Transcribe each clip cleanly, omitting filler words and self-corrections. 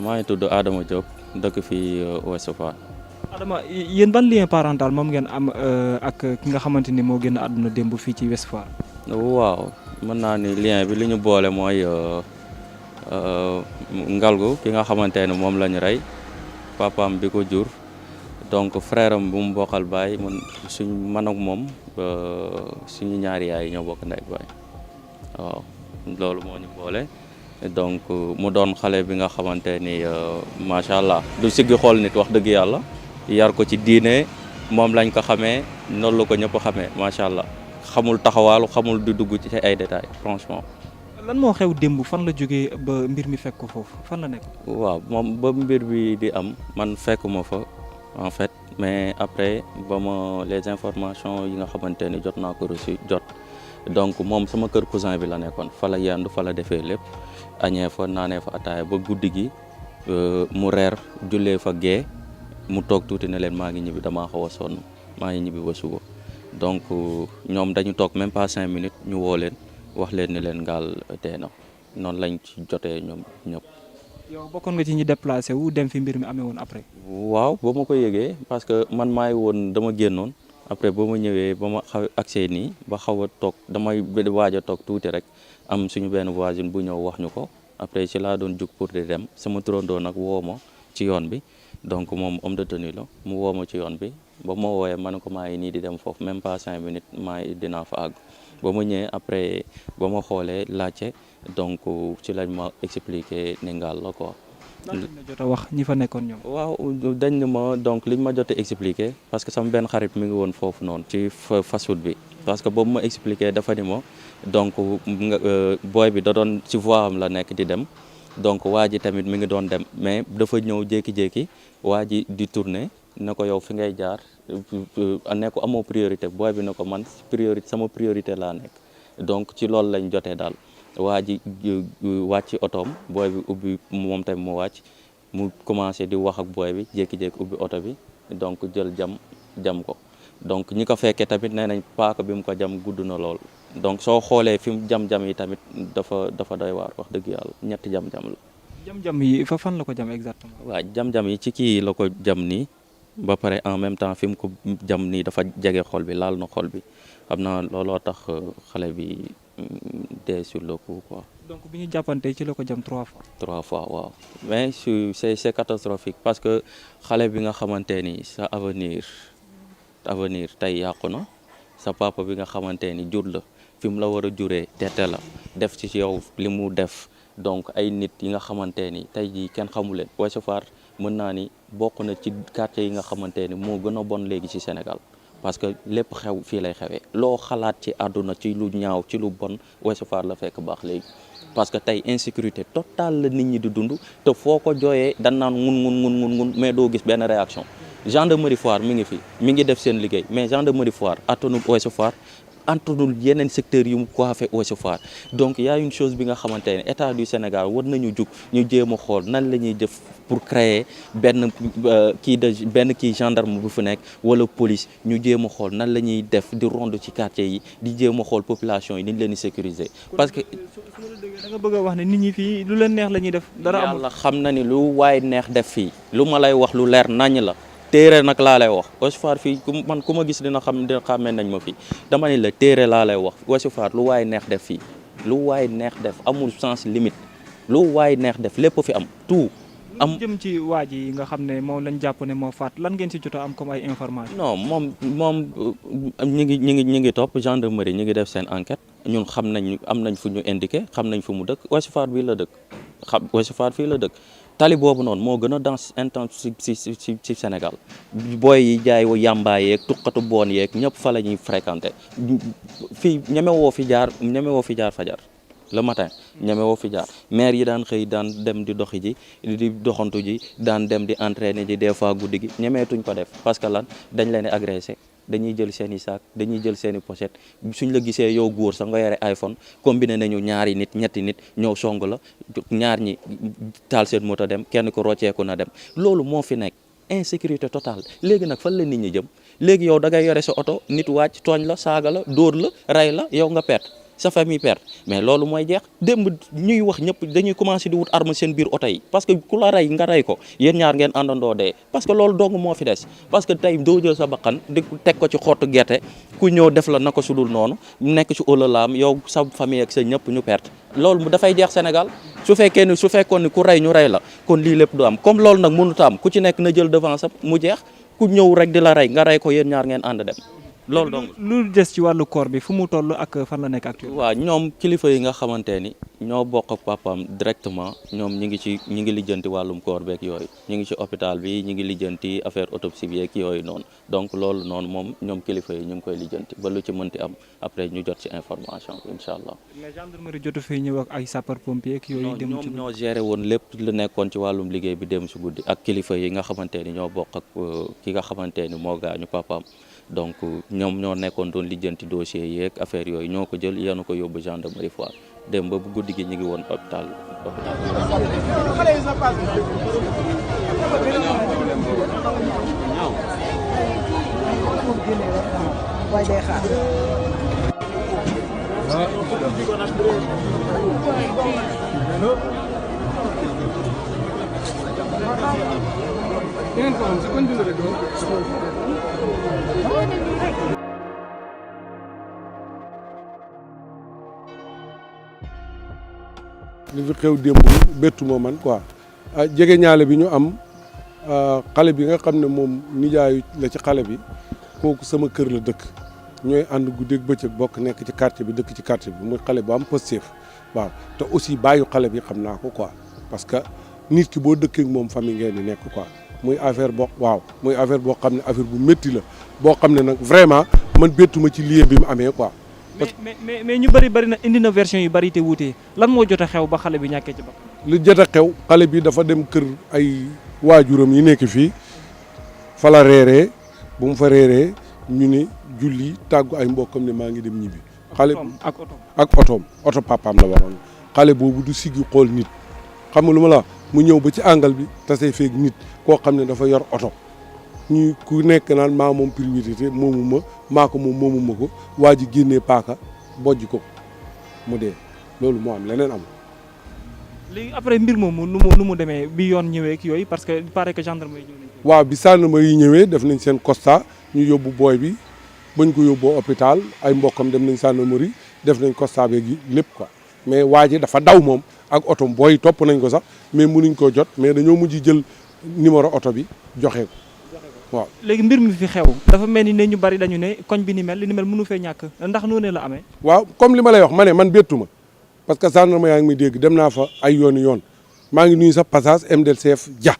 maa ngi tudd Adama Diop dëkk fii Ouest Foire. Adama yéen ban lien parental moom ngeen am ak ki nga xamante ni moo génn àdduna démb fii ci Ouest Foire. waaw mën naa ni lien bi li ñu boole mooy Ngalgu ki nga xamante ne moom la ñu rey papaam bi ko jur donc frère am bu mu bokkal baay man ak moom suñu ñaari yaay ñoo bokk ndey ak baay waaw loolu moo ñu boole. donc mu doon xale bi nga xamante ni macha allah du siggi xool nit wax dëgg yàlla yar ko ci diine moom lañ ko xamee noonu la ko ñëpp xamee macha allah xamul taxawaalu xamul di dugg ci ay détails franchement. lan moo xew démb fan la jógee ba mbir mi fekk ko foofu fan la nekk. waaw moom ba mbir bi di am man fekkuma fa en fait mais après ba ma les informations yi nga xamante ni jot naa ko reçu jot. donc moom sama kër cousin bi la nekkoon fa la yendu fa la defee lépp añee fa naanee fa ataaya ba guddi gi mu reer jullee fa gee mu toog tuuti ne leen maa ngi ñibbi damaa xaw a sonn maa ngi ñibbi ba suba donc ñoom dañu toog même pas 5 minutes ñu woo leen wax leen ni leen Ngaal dee na noonu lañ ci jotee ñoom ñëpp. yow bokkoon nga ci ñi déplacé wu dem fi mbir mi amee woon après. waaw ba ma ko yëgee parce que man maay woon dama génnoon. après ba ma ñëwee ba ma xaw accès nii ba xaw a toog damay waaj a toog tuuti rek am suñu benn voisine bu ñëw wax ñu ko après ci laa doon jug pour di dem sama turandoo nag woo ma ci yoon bi donc moom homme de tenue la mu woo ma ci yoon bi ba ma woowee ma ne ko maa ngi nii di dem foofu même pas 5 minutes dinaa fa àgg ba ma ñëwee après ba ma xoolee laajte donc ci lañ ma expliqué ne Ngaal la quoi. lan lañ la jot a wax ñi fa nekkoon ñoom. waaw dañ ne ma donc liñ ma jot a expliqué parce que sama benn xarit mi ngi woon foofu noonu ci fast food bi parce que boobu ma expliqué dafa ni ma donc booy bi da doon ci voie am la nekk di dem donc waa ji tamit mi ngi doon dem mais dafa ñëw jékki-jékki waa ji di tourner ne ko yow fi ngay jaar ne ko amoo priorité booy bi ne ko man priorité sama priorité laa nekk donc ci loolu lañ jotee daal. waa ji wàcc otoom booy bi ubbi moom tamit mu wàcc mu commencé di wax ak booy bi jékki-jékki ubbi oto bi donc jël jam ko donc ñi ko fekkee tamit nee nañ paaka bi mu ko jam gudd na lool donc soo xoolee fi mu jam-jam yi tamit dafa doy waar wax dëgg yàlla ñetti jam-jam la. jam-jam yi fa fan la ko jam exactement. waaw jam-jam yi ci kii la ko jam nii ba pare en même temps fi mu ko jam nii dafa jege xol bi laal na xol bi xam naa looloo tax xale bi. dee sur le coup quoi. donc bi ñu jàppante ci la ko jam 3 fois. 3 fois waaw mais c'est catastrophique parce que xale bi nga xamante ni sa avenir tey yàqu na sa papa bi nga xamante ni jur la fi mu la war a juree tete la def ci yow li mu def donc ay nit yi nga xamante ni tey jii kenn xamu leen Ouest Foire mën naa ni bokk na ci quartier yi nga xamante ni moo gën a bon léegi ci Sénégal. parce que lépp xew fii lay xewee loo xalaat ci àdduna ci lu ñaaw ci lu bon Ouest Foire la fekk baax léegi parce que tey insécurité totale la nit ñi di dund te foo ko jooyee dan naan ngun mais doo gis benn réaction gendarmerie Foire mi ngi fi mi ngi def seen liggéey mais gendarmerie Foire attanul Ouest Foire antanul yeneen secteurs yu mu coiffé Ouest Foire donc y a une chose bi nga xamante ne état du Sénégal war nañu jug ñu jéem a xool nan la ñuy def pour créer benn kii gendarme bu fi nekk wala police ñu jéem a xool nan la ñuy def di ronde ci quartier yi di jéem a xool population yi ni ñu leen di sécuriser. parce que da nga bëgg a wax ne nit ñi fii lu leen neex la ñuy def. dara amul yàlla xam na ni lu waay neex def fii lu ma lay wax lu leer nañ la. téere nag laa lay wax Ouest Foire fii ku ma gis dina xàmmee nañ ma fii dama ne la téere laa lay wax Ouest Foire lu waay neex def fii lu waay neex def amul sens limite lu waay neex def lépp fi am tout. am jëm ci waa ji nga xam ne moom lañ jàpp ne moo faat lan ngeen ci jot a am comme ay information. non moom ñi ngi topp gendarmerie ñi ngi def seen enquête ñun xam nañ am nañ fu ñu indiqué xam nañ fu mu dëkk Ouest Foire bii la dëkk Ouest Foire fii la dëkk. tali boobu noonu moo gën a dense intense ci Sénégal booy yi jaay yàmbaa yeeg tuqatu boon yeeg ñëpp fa la ñuy fréquenté fii ñemewoo fi jaar fajar le matin ñeme woo fi jaar maire yi daan xëy daan dem di doxi ji di doxantu ji daan dem di entraîner ji des fois guddi gi ñemeetuñ ko def parce que lan dañ leen di agressé dañuy jël seen i sac dañuy jël seen i pochette suñ la gisee yow góor sax nga yore iPhone combiné nañu ñaari nit ñetti nit ñëw song la ñaar ñi taal seen moto dem kenn ko rocceeku na dem loolu moo fi nekk insécurité totale léegi nag fan la nit ñi jëm léegi yow da ngay yore sa oto nit wàcc tooñ la saaga la dóor la rey la yow nga perte sa famille perte mais loolu mooy jeex démb ñuy wax ñëpp dañuy commencé di wut arme seen biir oto yi parce que ku la rey nga rey ko yéen ñaar ngeen àndandoo dee parce que loolu dong moo fi des parce que tey doo jël sa bakkan di teg ko ci xottu gerte ku ñëw def la naka sudul noonu nekk ci olalaam yow sa famille ak sa ñëpp ñu perte loolu dafay jeex Sénégal su fekkoon ni ku rey ñu rey la kon lii lépp du am comme loolu nag mënut a am ku ci nekk na jël devant sa mu jeex ku ñëw rek di la rey nga rey ko yéen ñaar ngeen ànd dem loolu donc lu des ci wàllu koor bi fu mu toll ak fan la nekk actuellement. waaw ñoom kilifa yi nga xamante ni ñoo bokk ak papaam directement ñoom ñi ngi lijjanti wàllum koor beeg yooyu ñi ngi ci hôpital bi ñi ngi lijjanti affaire autopsie bi ak yooyu noonu donc loolu noonu moom ñoom kilifa yi ñu ngi koy lijjanti ba lu ci mënti am après ñu jot ci information bi incha allah. mais gendarmerie jotu fee ñëw ak ay sapeur pompier ak yooyu. dem ci ñoom ñoo géré woon lépp lu nekkoon ci wàllum liggéey bi dem si guddi ak kilifa yi nga xamante ni ñoo bokk ak ki nga xamante ni moo gaañu papaam. donc ñoom ñoo nekkoon doon lijjanti dossier yeeg affaire yooyu ñoo ko jël yenu ko yóbbu gendarmerie Foire dem ba bu guddi gi ñu ngi woon hôpital. li fi xew démb bettu ma man quoi jege ñaale bi ñu am xale bi nga xam ne moom nijaayu la ci xale bi kooku sama kër la dëkk ñooy ànd guddeeg bëccëg bokk nekk ci quartier bi dëkk ci quartier bi muy xale bu am positif waaw te aussi bàyyi xale bi xam naa ko quoi parce que nit ki boo dëkkee ak moom famille ngeen di nekk quoi muy affaire boo muy affaire boo xam ne affaire bu métti la boo xam ne nag vraiment man bettuma ci lieu bi mu amee quoi. mais ñu bëri na indi na version yu bëri te wuute lan moo jot a xew ba xale bi ñàkkee ci bakkan. lu jot a xew xale bi dafa dem kër ay waajuram yi nekk fii fa la reeree bu mu fa reeree ñu ni julli tàggu ay mbokkam ne maa ngi dem ñibbi. xale ak otoom oto papaam la waroon xale boobu du siggi xool nit xam nga lu ma la mu ñëw ba ci àngal bi tasee feeg nit koo xam ne dafa yor oto ñu ku nekk naan maa moom priorité moomu ma maa ko moom moomu ma ko waa ji génnee paaka bojj ko mu dee loolu moo am leneen am. léegi après mbir moomu nu mu demee bi yoon ñëwee ak yooyu parce que il paraît que gendarme yi ñëw nañ. waaw bi gendarme yi ñëwee def nañ seen constat ñu yóbbu booy bi bañ ko yóbboo hôpital ay mbokkam dem nañ gendarmerie def nañ constat beeg yi lépp quoi mais waa ji dafa daw moom ak oto booy topp nañ ko sax mais mënuñ koo jot mais dañoo mujj jël numéro oto bi joxe ko. waaw léegi mbir mi fi xew dafa mel ni ne ñu bari dañu ne koñ bi ni mel mënu fee ñàkk ndax noonu la amee. waaw comme li ma lay wax ma ne man bettu ma parce que gendarme yaa ngi muy dégg dem naa fa ay yoon maa ngi nuyu sax passage MDLCF Dia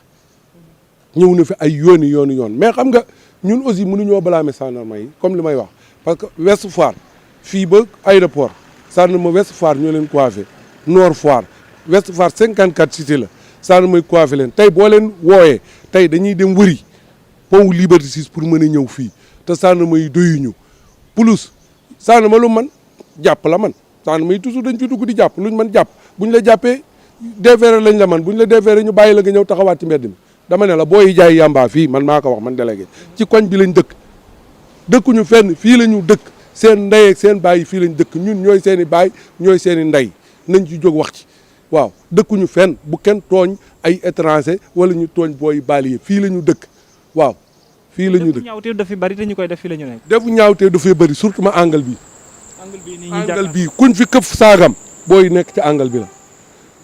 ñëw na fi ay yoon mais xam nga ñun aussi mënuñoo blâmer gendarme yi comme li may wax parce que Ouest Foire fii ba aéroport gendarme Ouest Foire ñoo leen coiffé Nord Foire Ouest Foire 54 cité la gendarme yi coiffé leen tey boo leen wooyee tey dañuy dem wëri pont Liberté 6 pour mën a ñëw fii te gendarme yi doyuñu plus gendarme lu man jàpp la man gendarme yi toujours dañ ci dugg di jàpp luñ mën jàpp buñ la jàppee déféré lañ la man buñ la déféré ñu bàyyi la nga ñëw taxawaat ci mbedd mi dama ne la booy jaay yàmbaa fii man maa ko wax man délégué ci koñ bi lañ dëkkuñu fenn fii la ñu dëkk seen ndey ak seen baay fii lañ dëkk ñun ñooy seen i baay ñooy seen i ndey nañ ci jóg wax ci waaw dëkkuñu fenn bu kenn tooñ ay étranger wala ñu tooñ booy baaliye fii la ñu dëkk waaw fii la ñu dëkk ñaawteef dafa bari te ñu koy def fii la ñu nekk. defu ñaawteef dafay bëri surtout ma angle bi. angle bii kuñ fi këf saagam booy nekk ci angle bi la.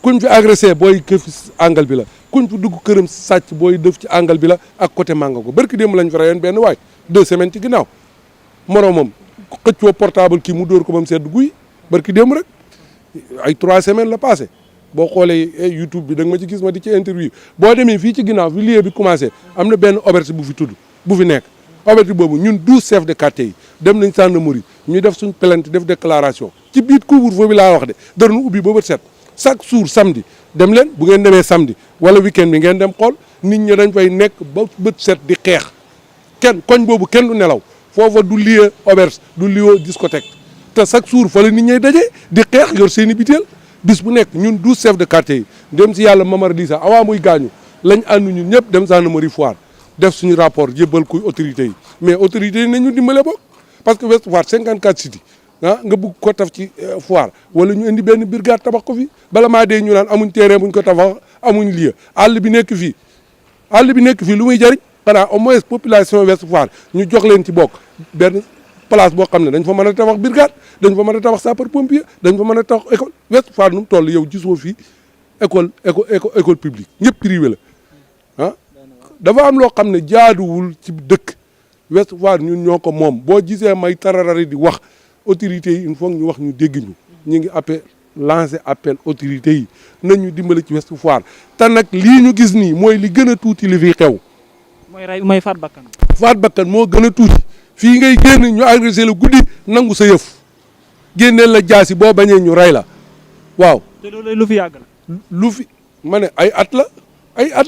kuñ fi agressé booy këf angle bi la kuñ fi dugg këram sàcc booy def ci angle bi la ak côté Mangago barki démb lañ fa rayoon benn waay 2 semaines ci ginnaaw moromam xëccoo portable kii mu dóor ko ba mu sedd guy barki démb rek ay 3 semaines la passé. boo xoolee YouTube bi da nga ma ci gis ma di ci interview boo demee fii ci ginnaaw fi lieu bi commencé am na benn auberge bu fi tudd bu fi nekk auberge boobu ñun 12 chefs de quartier yi dem nañ gendarmerie ñu def suñ plainte def déclaration ci biir couvre-feu bi laa wax de danañu ubbi ba bët set chaque jour samedi dem leen bu ngeen demee samedi wala week-end bi ngeen dem xool nit ñi dañ fay nekk ba bët set di xeex kenn koñ boobu kenn du nelaw foofa du lieu auberge du lieu discothèque te chaque jour fa la nit ñay dajee di xeex yor seen i biteel bis bu nekk ñun 12 chefs de quartier yi dem si yàlla Mamar Dissa awaa muy gaañu lañ ànd ñun ñëpp dem gendarmerie Foire def suñu rapport jébbal ko autorités yi mais autorités yi nañu dimbale bokk parce que Ouest Foire 54 city nga bëgg ko taf ci Foire wala ñu indi benn brigade tabax ko fi bala maa dee ñu naan amuñ terrain buñ ko tabax amuñ lieu àll bi nekk fii lu muy jariñ xanaa au moins population Ouest Foire ñu jox leen ci bokk benn place boo xam ne dañ fa mën a tabax brigade dañ fa mën a tabax sapeur pompier dañ fa mën a tabax école Ouest Foire nu mu toll yow gisoo fii école publique ñëpp privé la ah dafa am loo xam ne jaaduwul ci dëkk Ouest Foire ñun ñoo ko moom boo gisee may tararari di wax autorités yi il faut ñu wax ñu dégg ñu ngi lancé appel autorités yi nañu dimbali ci Ouest Foire te nag lii ñu gis nii mooy li gën a tuuti li fi xew. mooy faat bakkan. faat bakkan moo gën a tuuti fii ngay génn ñu agressé la guddi nangu sa yëf génneel la jaasi boo bañee ñu rey la waaw. te loolu lu fi yàgg la. lu fi ma ne ay at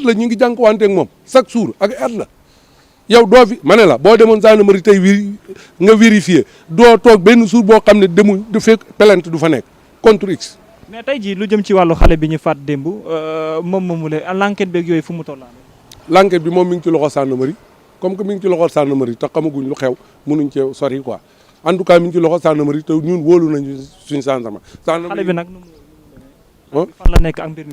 la ñu ngi jànkuwante ak moom chaque jour ak ay at la yow doo fi ma ne la boo demoon gendarmerie tey nga vérifier doo toog benn jour boo xam ne demuñ du fekk plainte du fa nekk contre X. mais tey jii lu jëm ci wàllu xale bi ñu faat démb moom moomu la l'enquête beeg yooyu fu mu toll. l'enquête bi moom mi ngi ci loxo gendarmerie comme que mi ngi ci loxo gendarmerie te xamaguñ lu xew mënuñ cee sori quoi en tout cas mi ngi ci loxo gendarmerie te ñun wóolu nañu suñu gendarmerie. xale bi nag fan la nekk ak mbir mi.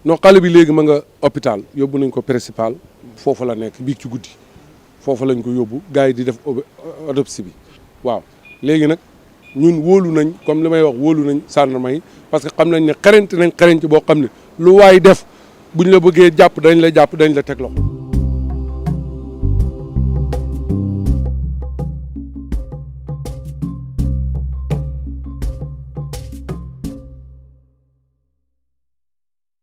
non xale bi léegi ma nga hôpital yóbbu nañ ko principal foofu la nekk biig ci guddi foofu lañ ko yóbbu gars yi di def autopsie bi waaw léegi nag ñun wóolu nañ comme li may wax wóolu nañ gendarme yi parce que xam nañ ne xarañte boo xam ne lu waay def buñ la bëggee jàpp dañ la teg loxo